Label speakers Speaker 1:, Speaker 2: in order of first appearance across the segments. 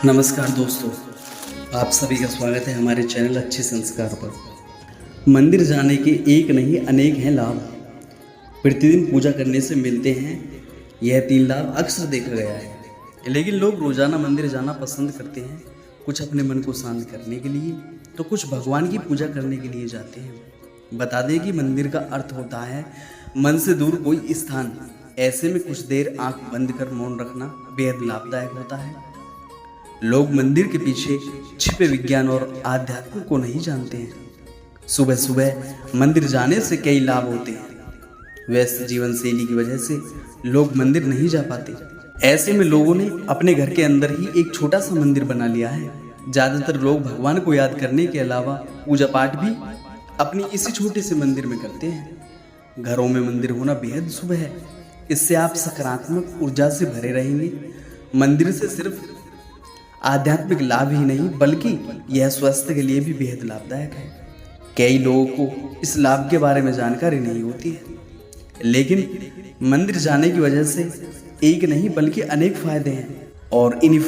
Speaker 1: नमस्कार दोस्तों, आप सभी का स्वागत है हमारे चैनल अच्छे संस्कार पर। मंदिर जाने के एक नहीं अनेक हैं लाभ। प्रतिदिन पूजा करने से मिलते हैं यह 3 लाभ अक्सर देखा गया है, लेकिन लोग रोजाना मंदिर जाना पसंद करते हैं। कुछ अपने मन को शांत करने के लिए तो कुछ भगवान की पूजा करने के लिए जाते हैं। बता दें कि मंदिर का अर्थ होता है मन से दूर कोई स्थान। ऐसे में कुछ देर आंख बंद कर मौन रखना बेहद लाभदायक होता है। लोग मंदिर के पीछे छिपे विज्ञान और आध्यात्म को नहीं जानते हैं। सुबह सुबह मंदिर जाने से कई लाभ होते हैं। व्यस्त जीवन शैली की वजह से लोग मंदिर नहीं जा पाते। ऐसे में लोगों ने अपने घर के अंदर ही एक छोटा सा मंदिर बना लिया है। ज्यादातर लोग भगवान को याद करने के अलावा पूजा पाठ भी अपनी इसी छोटे से मंदिर में करते हैं। घरों में मंदिर होना बेहद शुभ है। इससे आप सकारात्मक ऊर्जा से भरे रहेंगे। मंदिर से सिर्फ आध्यात्मिक लाभ ही नहीं बल्कि यह स्वास्थ्य के लिए भी बेहद लाभदायक है। कई लोगों को इस लाभ के बारे में जानकारी नहीं होती है, लेकिन मंदिर जाने की वजह से एक नहीं बल्कि अनेक फायदे हैं। और इन्हीं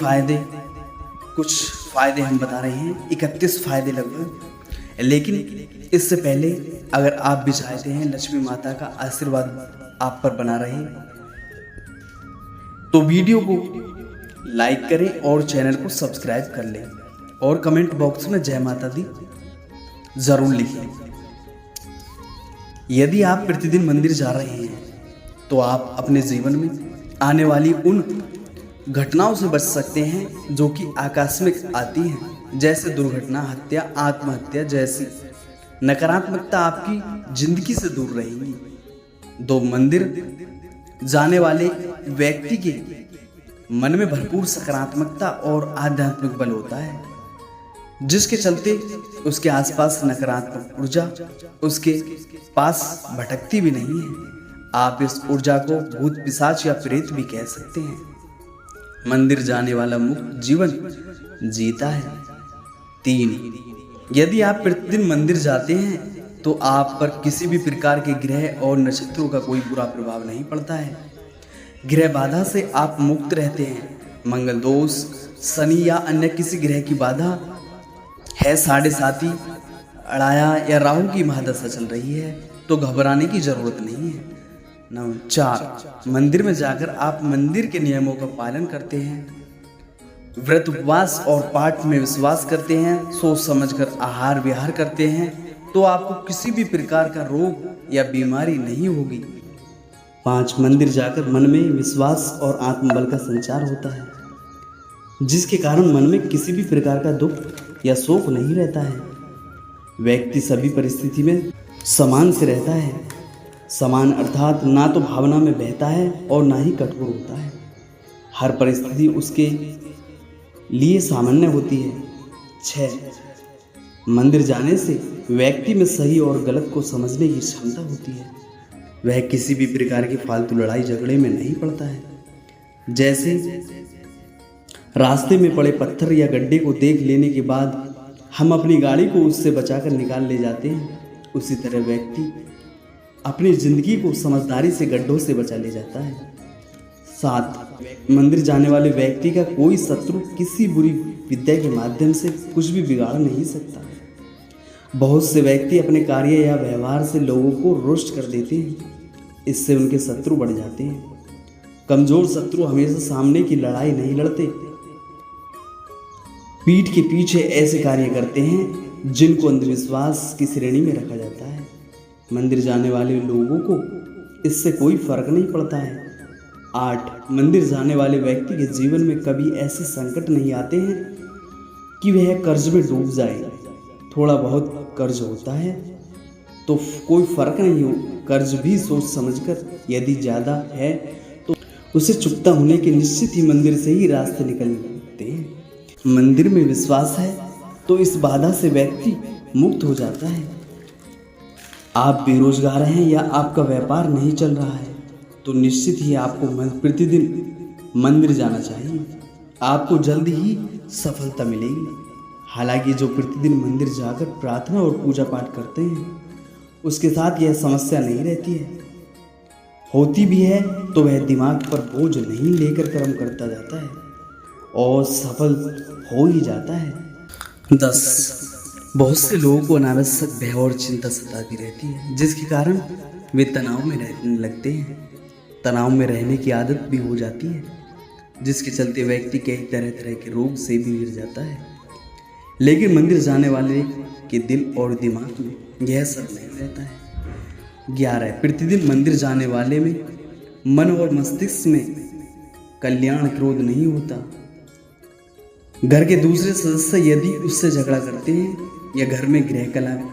Speaker 1: कुछ फायदे हम बता रहे हैं, 31 फायदे लगभग। लेकिन इससे पहले अगर आप भी चाहते हैं लक्ष्मी माता का आशीर्वाद आप पर बना रहे तो वीडियो को लाइक करें और चैनल को सब्सक्राइब कर लें और कमेंट बॉक्स में जय माता दी जरूर लिखें। यदि आप प्रतिदिन मंदिर जा रहे हैं तो आप अपने जीवन में आने वाली उन घटनाओं से बच सकते हैं जो कि आकस्मिक आती हैं, जैसे दुर्घटना, हत्या, आत्महत्या जैसी नकारात्मकता आपकी जिंदगी से दूर रहेगी। दो मंदिर जाने वाले व्यक्ति के मन में भरपूर सकारात्मकता और आध्यात्मिक बल होता है, जिसके चलते उसके आसपास नकारात्मक ऊर्जा उसके पास भटकती भी नहीं है। आप इस ऊर्जा को भूत पिशाच या प्रेत भी कह सकते हैं। मंदिर जाने वाला मुक्त जीवन जीता है। 3, यदि आप प्रतिदिन मंदिर जाते हैं तो आप पर किसी भी प्रकार के ग्रह और नक्षत्रों का कोई बुरा प्रभाव नहीं पड़ता है। ग्रह बाधा से आप मुक्त रहते हैं। मंगल दोष, शनि या अन्य किसी ग्रह की बाधा है, 7.5 अड़ाया या राहु की महादशा चल रही है तो घबराने की जरूरत नहीं है। 4, मंदिर में जाकर आप मंदिर के नियमों का पालन करते हैं, व्रत उपवास और पाठ में विश्वास करते हैं, सोच समझकर आहार विहार करते हैं तो आपको किसी भी प्रकार का रोग या बीमारी नहीं होगी। 5, मंदिर जाकर मन में विश्वास और आत्मबल का संचार होता है, जिसके कारण मन में किसी भी प्रकार का दुख या शोक नहीं रहता है। व्यक्ति सभी परिस्थिति में समान से रहता है। समान अर्थात ना तो भावना में बहता है और ना ही कठोर होता है। हर परिस्थिति उसके लिए सामान्य होती है। 6, मंदिर जाने से व्यक्ति में सही और गलत को समझने की क्षमता होती है। वह किसी भी प्रकार की फालतू लड़ाई झगड़े में नहीं पड़ता है। जैसे रास्ते में पड़े पत्थर या गड्ढे को देख लेने के बाद हम अपनी गाड़ी को उससे बचाकर निकाल ले जाते हैं, उसी तरह व्यक्ति अपनी जिंदगी को समझदारी से गड्ढों से बचा ले जाता है। 7, मंदिर जाने वाले व्यक्ति का कोई शत्रु किसी बुरी विद्या के माध्यम से कुछ भी बिगाड़ नहीं सकता। बहुत से व्यक्ति अपने कार्य या व्यवहार से लोगों को रुष्ट कर देते हैं, इससे उनके शत्रु बढ़ जाते हैं। कमजोर शत्रु हमेशा सामने की लड़ाई नहीं लड़ते, पीठ के पीछे ऐसे कार्य करते हैं जिनको अंधविश्वास की श्रेणी में रखा जाता है। मंदिर जाने वाले लोगों को इससे कोई फर्क नहीं पड़ता है। 8, मंदिर जाने वाले व्यक्ति के जीवन में कभी ऐसे संकट नहीं आते हैं कि वह कर्ज में डूब जाए। थोड़ा बहुत कर्ज होता है तो कोई फर्क नहीं हो, कर्ज भी सोच समझकर, यदि ज़्यादा है तो उसे चुकता होने के निश्चित ही मंदिर से ही रास्ते निकलते हैं। मंदिर में विश्वास है तो इस बाधा से व्यक्ति मुक्त हो जाता है। आप बेरोजगार हैं या आपका व्यापार नहीं चल रहा है तो निश्चित ही आपको प्रतिदिन मंदिर जाना चाहिए। आपको जल्द ही सफलता मिलेगी। हालांकि जो प्रतिदिन मंदिर जाकर प्रार्थना और पूजा पाठ करते हैं उसके साथ यह समस्या नहीं रहती है। होती भी है तो वह दिमाग पर बोझ नहीं लेकर कर्म करता जाता है। और सफल हो ही जाता है। 10 बहुत से लोगों को अनावश्यक भय और चिंता सताती रहती है, जिसके कारण वे तनाव में रहने लगते हैं। तनाव में रहने की आदत भी हो जाती है, जिसके चलते व्यक्ति कई तरह तरह के रोग से भी गिर जाता है। लेकिन मंदिर जाने वाले के दिल और दिमाग में यह सब नहीं रहता है। 11 प्रतिदिन मंदिर जाने वाले में मन और मस्तिष्क में कल्याण क्रोध नहीं होता। घर के दूसरे सदस्य यदि उससे झगड़ा करते हैं या घर में गृह कलह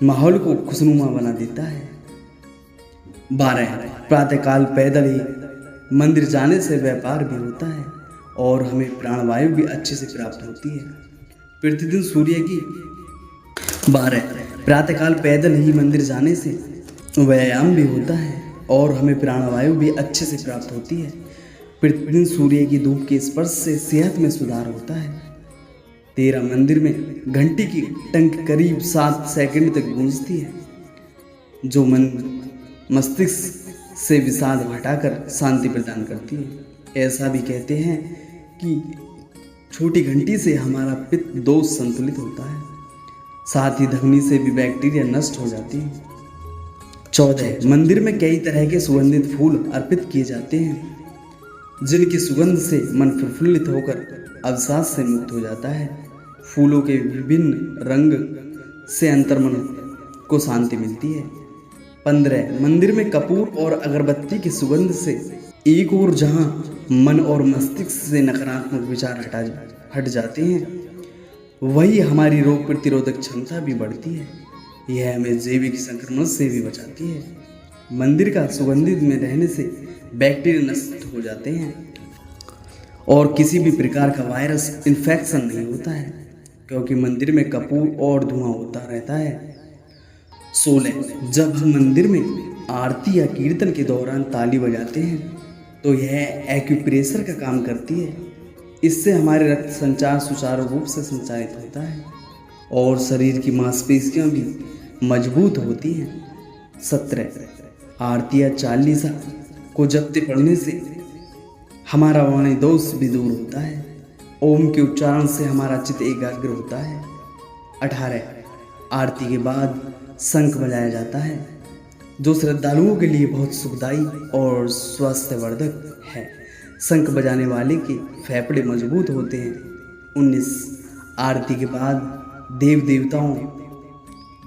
Speaker 1: माहौल को खुशनुमा बना देता है। 12 प्रातःकाल पैदल ही मंदिर जाने से व्यापार भी होता है और हमें प्राणवायु भी अच्छे से प्राप्त होती है। प्रतिदिन सूर्य की 12 प्रातःकाल पैदल ही मंदिर जाने से व्यायाम भी होता है और हमें प्राणवायु भी अच्छे से प्राप्त होती है। प्रतिदिन सूर्य की धूप के स्पर्श से सेहत में सुधार होता है। 13 मंदिर में घंटी की टंक करीब 7 सेकंड तक गूंजती है, जो मन मस्तिष्क से विषाद हटाकर शांति प्रदान करती है। ऐसा भी कहते हैं कि छोटी घंटी से हमारा पित्त दोष संतुलित होता है, साथ ही धमनी से भी बैक्टीरिया नष्ट हो जाती है। 14 मंदिर में कई तरह के सुगंधित फूल अर्पित किए जाते हैं, जिनकी सुगंध से मन प्रफुल्लित होकर अवसाद से मुक्त हो जाता है। फूलों के विभिन्न रंग से अंतर्मन को शांति मिलती है। 15 मंदिर में कपूर और अगरबत्ती की सुगंध से एक और जहां मन और मस्तिष्क से नकारात्मक विचार हट जाते हैं, वही हमारी रोग प्रतिरोधक क्षमता भी बढ़ती है। यह हमें जैविक संक्रमण से भी बचाती है। मंदिर का सुगंधित में रहने से बैक्टीरिया नष्ट हो जाते हैं और किसी भी प्रकार का वायरस इन्फेक्शन नहीं होता है, क्योंकि मंदिर में कपूर और धुआं होता रहता है। 16 जब हम मंदिर में आरती या कीर्तन के दौरान ताली बजाते हैं तो यह एक्यूप्रेशर का काम करती है। इससे हमारे रक्त संचार सुचारू रूप से संचालित होता है और शरीर की मांसपेशियां भी मजबूत होती हैं। 17 आरती या चालीसा को जपते पढ़ने से हमारा वाणी दोष भी दूर होता है। ओम के उच्चारण से हमारा चित्त एकाग्र होता है। 18 आरती के बाद शंख बजाया जाता है, जो श्रद्धालुओं के लिए बहुत सुखदायी और स्वास्थ्यवर्धक है। शंख बजाने वाले के फेफड़े मजबूत होते हैं। 19 आरती के बाद देव देवताओं,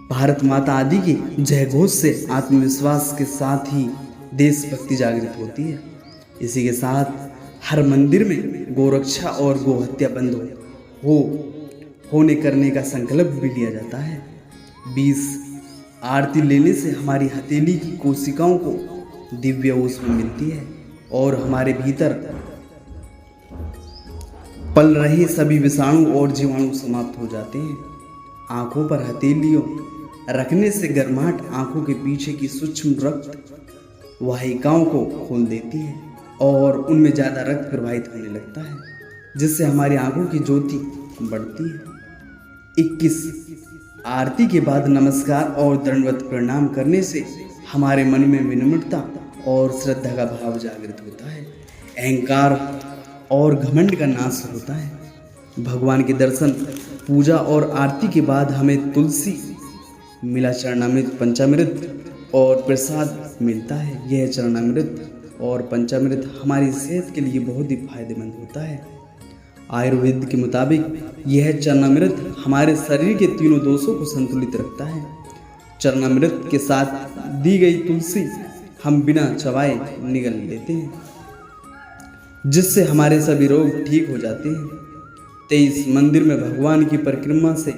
Speaker 1: भारत माता आदि के जय घोष से आत्मविश्वास के साथ ही देशभक्ति जागृत होती है। इसी के साथ हर मंदिर में गोरक्षा और गोहत्या बंद होने करने का संकल्प भी लिया जाता है। 20 आरती लेने से हमारी हथेली की कोशिकाओं को दिव्य ऊष्मा मिलती है और हमारे भीतर पल रहे सभी विषाणु और जीवाणु समाप्त हो जाते हैं। आंखों पर हथेलियों रखने से गर्माहट आंखों के पीछे की सूक्ष्म रक्त वाहिकाओं को खोल देती है और उनमें ज़्यादा रक्त प्रवाहित होने लगता है, जिससे हमारी आंखों की ज्योति बढ़ती है। 21 आरती के बाद नमस्कार और दंडवत प्रणाम करने से हमारे मन में विनम्रता और श्रद्धा का भाव जागृत होता है। अहंकार और घमंड का नाश होता है। भगवान के दर्शन, पूजा और आरती के बाद हमें तुलसी मिला चरणामृत, पंचामृत और प्रसाद मिलता है। यह चरणामृत और पंचामृत हमारी सेहत के लिए बहुत ही फायदेमंद होता है। आयुर्वेद के मुताबिक यह चरणामृत हमारे शरीर के तीनों दोषों को संतुलित रखता है। चरणामृत के साथ दी गई तुलसी हम बिना चबाए निगल लेते हैं, जिससे हमारे सभी रोग ठीक हो जाते हैं। 23 मंदिर में भगवान की परिक्रमा से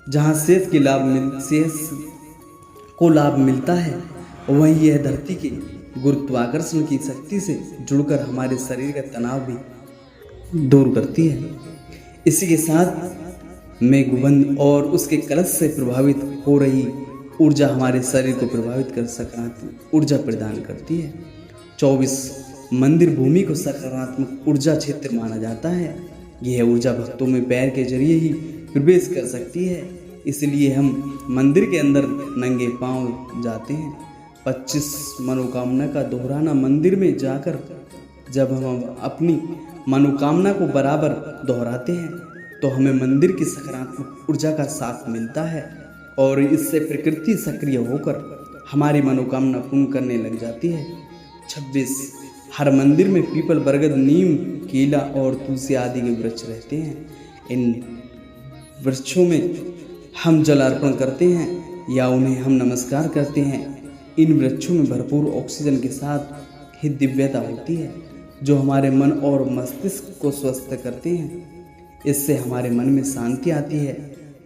Speaker 1: जहाँ सेहत को लाभ मिलता है, वहीं यह धरती के गुरुत्वाकर्षण की शक्ति से जुड़कर हमारे शरीर का तनाव भी दूर करती है। इसी के साथ में गुबंद और उसके कलश से प्रभावित हो रही ऊर्जा हमारे शरीर को प्रभावित कर सकारात्मक ऊर्जा प्रदान करती है। 24 मंदिर भूमि को सकारात्मक ऊर्जा क्षेत्र माना जाता है। यह ऊर्जा भक्तों में पैर के जरिए ही प्रवेश कर सकती है, इसलिए हम मंदिर के अंदर नंगे पांव जाते हैं। 25 मनोकामना का दोहराना मंदिर में जाकर जब हम अपनी मनोकामना को बराबर दोहराते हैं तो हमें मंदिर की सकारात्मक ऊर्जा का साथ मिलता है और इससे प्रकृति सक्रिय होकर हमारी मनोकामना पूर्ण करने लग जाती है। 26 हर मंदिर में पीपल, बरगद, नीम, केला और तुलसी आदि के वृक्ष रहते हैं। इन वृक्षों में हम जल अर्पण करते हैं या उन्हें हम नमस्कार करते हैं। इन वृक्षों में भरपूर ऑक्सीजन के साथ ही दिव्यता होती है जो हमारे मन और मस्तिष्क को स्वस्थ करते हैं। इससे हमारे मन में शांति आती है।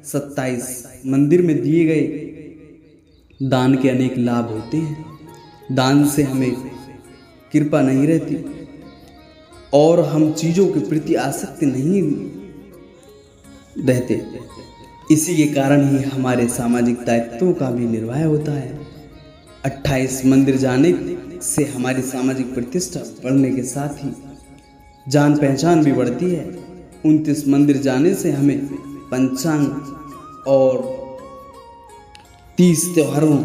Speaker 1: 27 मंदिर में दिए गए दान के अनेक लाभ होते हैं। दान से हमें कृपा नहीं रहती और हम चीज़ों के प्रति आसक्त नहीं रहते। इसी के कारण ही हमारे सामाजिक दायित्वों का भी निर्वाह होता है। 28 मंदिर जाने से हमारी सामाजिक प्रतिष्ठा बढ़ने के साथ ही जान पहचान भी बढ़ती है। 29 मंदिर जाने से हमें पंचांग और 30 त्योहारों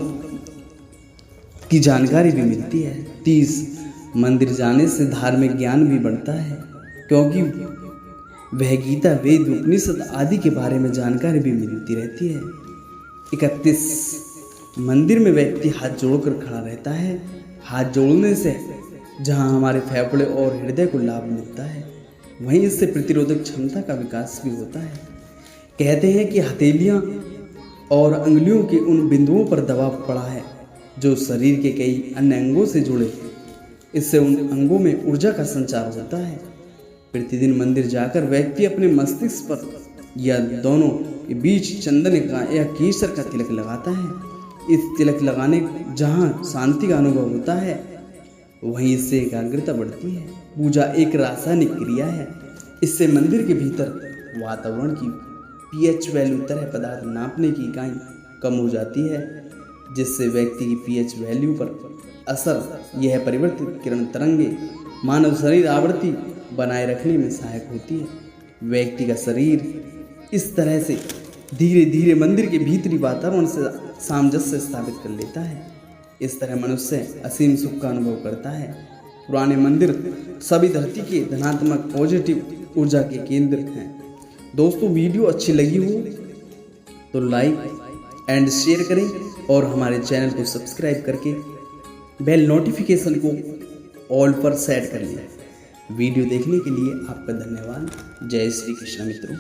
Speaker 1: की जानकारी भी मिलती है। 30 मंदिर जाने से धार्मिक ज्ञान भी बढ़ता है क्योंकि वह गीता, वेद, उपनिषद आदि के बारे में जानकारी भी मिलती रहती है। 31 मंदिर में व्यक्ति हाथ जोड़कर खड़ा रहता है। हाथ जोड़ने से जहां हमारे फेफड़े और हृदय को लाभ मिलता है वहीं इससे प्रतिरोधक क्षमता का विकास भी होता है। कहते हैं कि हथेलियां और अंगुलियों के उन बिंदुओं पर दबाव पड़ा है जो शरीर के कई अन्य अंगों से जुड़े। इससे उन अंगों में ऊर्जा का संचार होता है। प्रतिदिन मंदिर जाकर व्यक्ति अपने मस्तिष्क पर या दोनों के बीच चंदन का या केसर का तिलक लगाता है। इस तिलक लगाने जहाँ शांति का अनुभव होता है वहीं इससे एकाग्रता बढ़ती है। पूजा एक रासायनिक क्रिया है। इससे मंदिर के भीतर वातावरण की pH वैल्यू, तरह पदार्थ नापने की इकाई कम हो जाती है जिससे व्यक्ति की pH वैल्यू पर असर यह परिवर्तित किरण तरंगे मानव शरीर आवृत्ति बनाए रखने में सहायक होती है। व्यक्ति का शरीर इस तरह से धीरे धीरे मंदिर के भीतरी वातावरण से सामंजस्य स्थापित कर लेता है। इस तरह मनुष्य असीम सुख का अनुभव करता है। पुराने मंदिर सभी धरती के धनात्मक पॉजिटिव ऊर्जा के केंद्र हैं। दोस्तों, वीडियो अच्छी लगी हो तो लाइक एंड शेयर करें और हमारे चैनल को सब्सक्राइब करके बेल नोटिफिकेशन को ऑल पर सेट कर लें। वीडियो देखने के लिए आपका धन्यवाद। जय श्री कृष्ण मित्रों।